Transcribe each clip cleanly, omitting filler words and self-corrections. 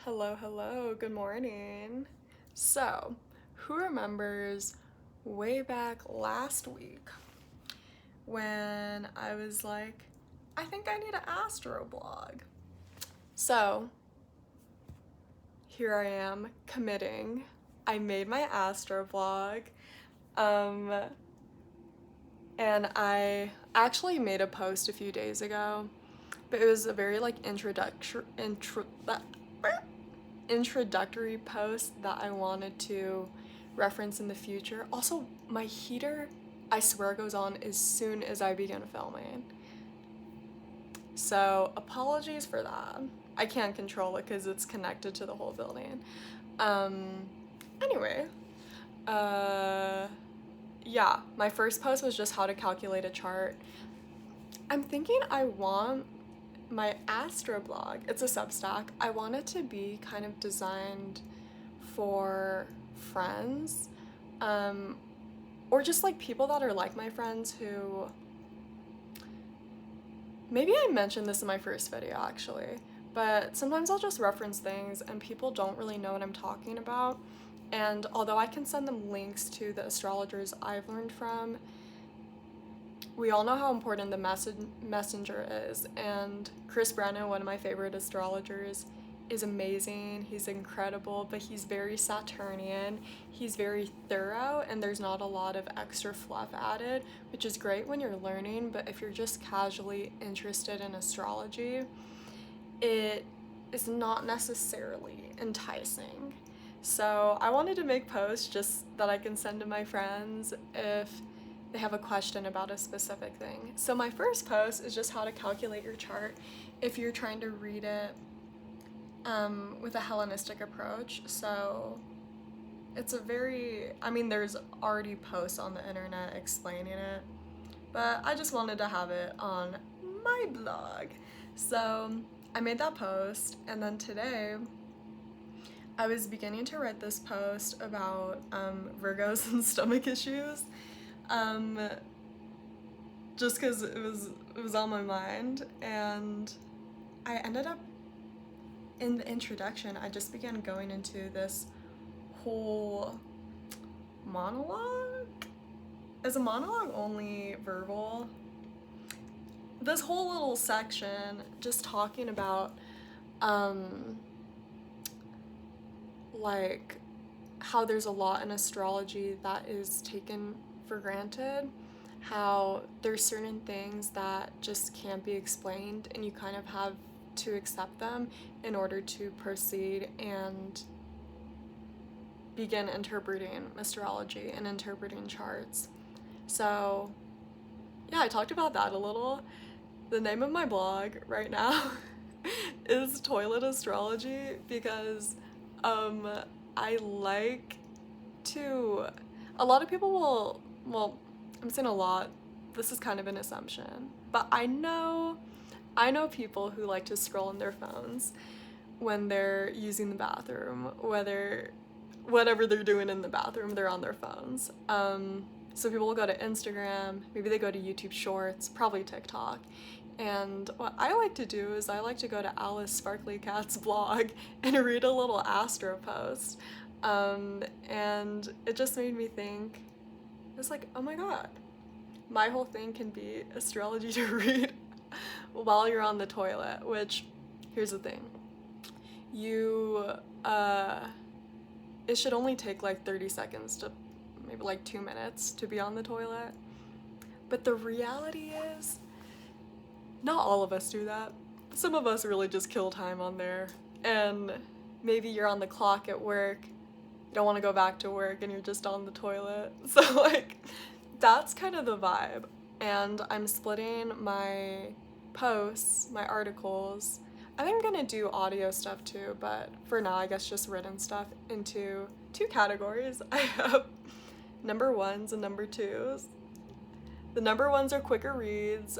Hello, hello, good morning. So, who remembers way back last week when I was like, I think I need an astro blog? So, here I am committing. I made my astro blog. Um, and I actually made a post a few days ago, but it was a very like introductory post that I wanted to reference in the future. Also, my heater, I swear, goes on as soon as I begin filming. So, apologies for that. I can't control it because it's connected to the whole building. Um, anyway, uh, yeah, my first post was just how to calculate a chart. I'm thinking I want my astro blog, it's a Substack, I want it to be kind of designed for friends, or just like people that are like my friends who, maybe I mentioned this in my first video actually, but sometimes I'll just reference things and people don't really know what I'm talking about. And although I can send them links to the astrologers I've learned from, we all know how important the messenger is, and Chris Brennan, one of my favorite astrologers, is amazing. He's incredible, but he's very Saturnian. He's very thorough, and there's not a lot of extra fluff added, which is great when you're learning, but if you're just casually interested in astrology, it is not necessarily enticing. So I wanted to make posts just that I can send to my friends if they have a question about a specific thing. So my first post is just how to calculate your chart if you're trying to read it with a Hellenistic approach. So it's a very, I mean, there's already posts on the internet explaining it, but I just wanted to have it on my blog. So I made that post, and then today I was beginning to write this post about Virgos and stomach issues, just because it was on my mind, and I ended up in the introduction. I just began going into this whole monologue. Is a monologue only verbal? This whole little section just talking about like how there's a lot in astrology that is taken for granted, how there's certain things that just can't be explained and you kind of have to accept them in order to proceed and begin interpreting astrology and interpreting charts. So yeah, I talked about that a little. The name of my blog right now is Toilet Astrology because I like to, a lot of people will, well, I'm saying a lot, this is kind of an assumption, but I know people who like to scroll on their phones when they're using the bathroom, whatever they're doing in the bathroom, they're on their phones. So people will go to Instagram, maybe they go to YouTube Shorts, probably TikTok. And what I like to do is I like to go to Alice Sparkly Cat's blog and read a little astro post. And it just made me think, it's like, oh my god, my whole thing can be astrology to read while you're on the toilet, which, here's the thing. It should only take like 30 seconds to maybe like 2 minutes to be on the toilet. But the reality is, not all of us do that. Some of us really just kill time on there. And maybe you're on the clock at work, you don't want to go back to work, and you're just on the toilet. So, like, that's kind of the vibe. And I'm splitting my posts, my articles. I think I'm gonna do audio stuff too, but for now, I guess just written stuff into 2 categories. I have number ones and number twos. The number ones are quicker reads.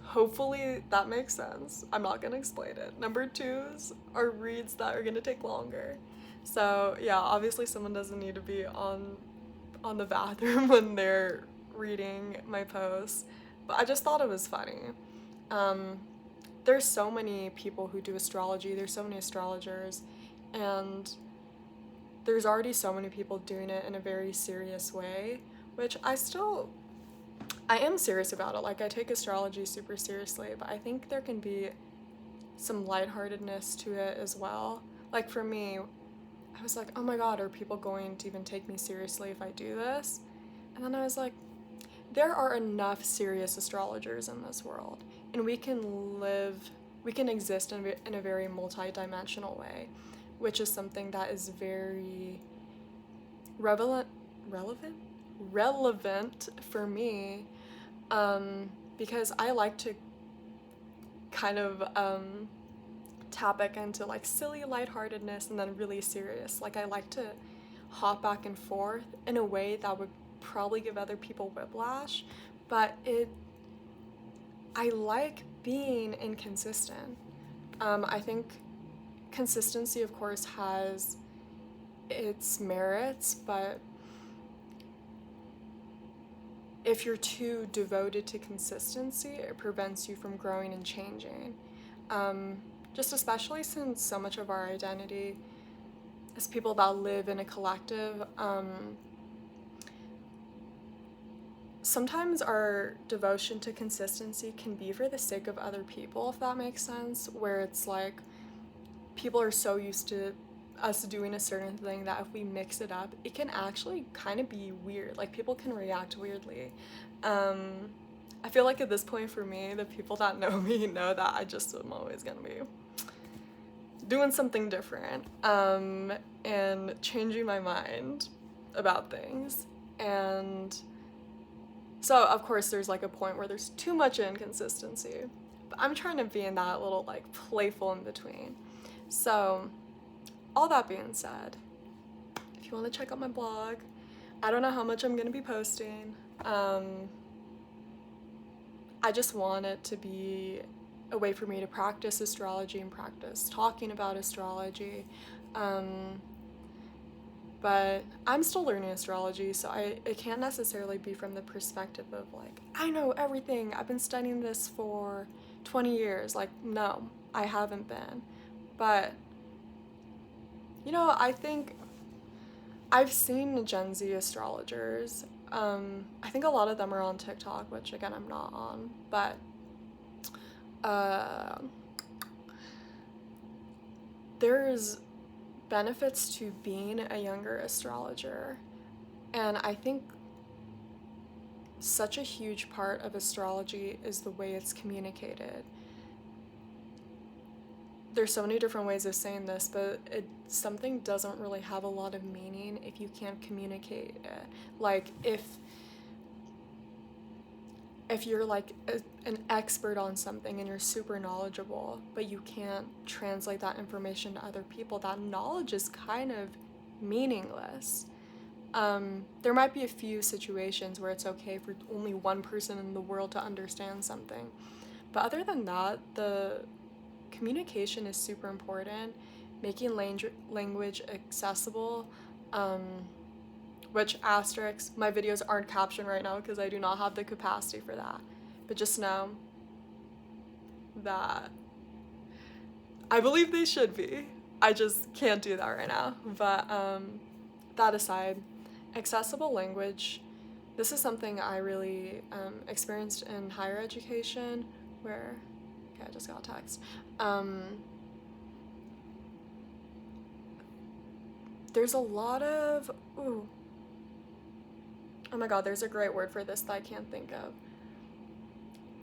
Hopefully that makes sense. I'm not gonna explain it. Number twos are reads that are gonna take longer. So yeah, obviously someone doesn't need to be on the bathroom when they're reading my posts, but I just thought it was funny. there's so many people who do astrology, there's so many astrologers, and there's already so many people doing it in a very serious way, which I am serious about it. Like, I take astrology super seriously, but I think there can be some lightheartedness to it as well. Like, for me, I was like, oh my god, are people going to even take me seriously if I do this? And then I was like, there are enough serious astrologers in this world, and we can exist in a very multi-dimensional way, which is something that is very relevant for me, because I like to kind of tap back into like silly lightheartedness and then really serious. Like, I like to hop back and forth in a way that would probably give other people whiplash, but I like being inconsistent. I think consistency, of course, has its merits, but if you're too devoted to consistency, it prevents you from growing and changing. Just especially since so much of our identity as people that live in a collective, sometimes our devotion to consistency can be for the sake of other people, if that makes sense, where it's like people are so used to us doing a certain thing that if we mix it up, it can actually kind of be weird. Like, people can react weirdly. I feel like at this point for me, the people that know me know that I just am always gonna be doing something different, and changing my mind about things. And so, of course, there's like a point where there's too much inconsistency, but I'm trying to be in that little like playful in between. So, all that being said, if you want to check out my blog, I don't know how much I'm going to be posting. I just want it to be a way for me to practice astrology and practice talking about astrology. But I'm still learning astrology, so it can't necessarily be from the perspective of like, I know everything, I've been studying this for 20 years. Like, no, I haven't been. But, I think I've seen Gen Z astrologers. I think a lot of them are on TikTok, which again, I'm not on, but there's benefits to being a younger astrologer, and I think such a huge part of astrology is the way it's communicated. There's so many different ways of saying this, but something doesn't really have a lot of meaning if you can't communicate it. Like, if you're like an expert on something and you're super knowledgeable, but you can't translate that information to other people, that knowledge is kind of meaningless. There might be a few situations where it's okay for only one person in the world to understand something, but other than that, the communication is super important. Making language accessible, which asterisks, my videos aren't captioned right now because I do not have the capacity for that. But just know that I believe they should be. I just can't do that right now. But that aside, accessible language, this is something I really experienced in higher education, where, okay, I just got a text. There's a lot of, oh my god, there's a great word for this that I can't think of.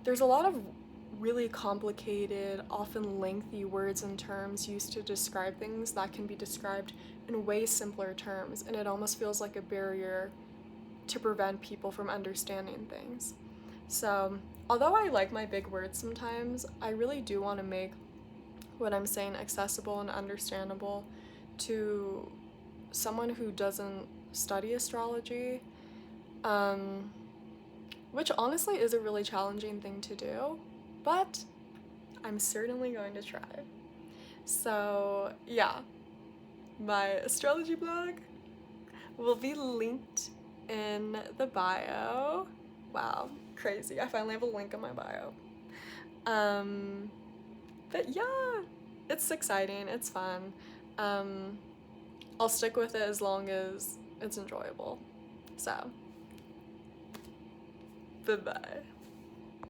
There's a lot of really complicated, often lengthy words and terms used to describe things that can be described in way simpler terms, and it almost feels like a barrier to prevent people from understanding things. So, although I like my big words sometimes, I really do want to make what I'm saying accessible and understandable to someone who doesn't study astrology, which honestly is a really challenging thing to do, but I'm certainly going to try. So yeah, my astrology blog will be linked in the bio. Wow, crazy. I finally have a link in my bio. But yeah, it's exciting, it's fun. I'll stick with it as long as it's enjoyable. So, bye-bye.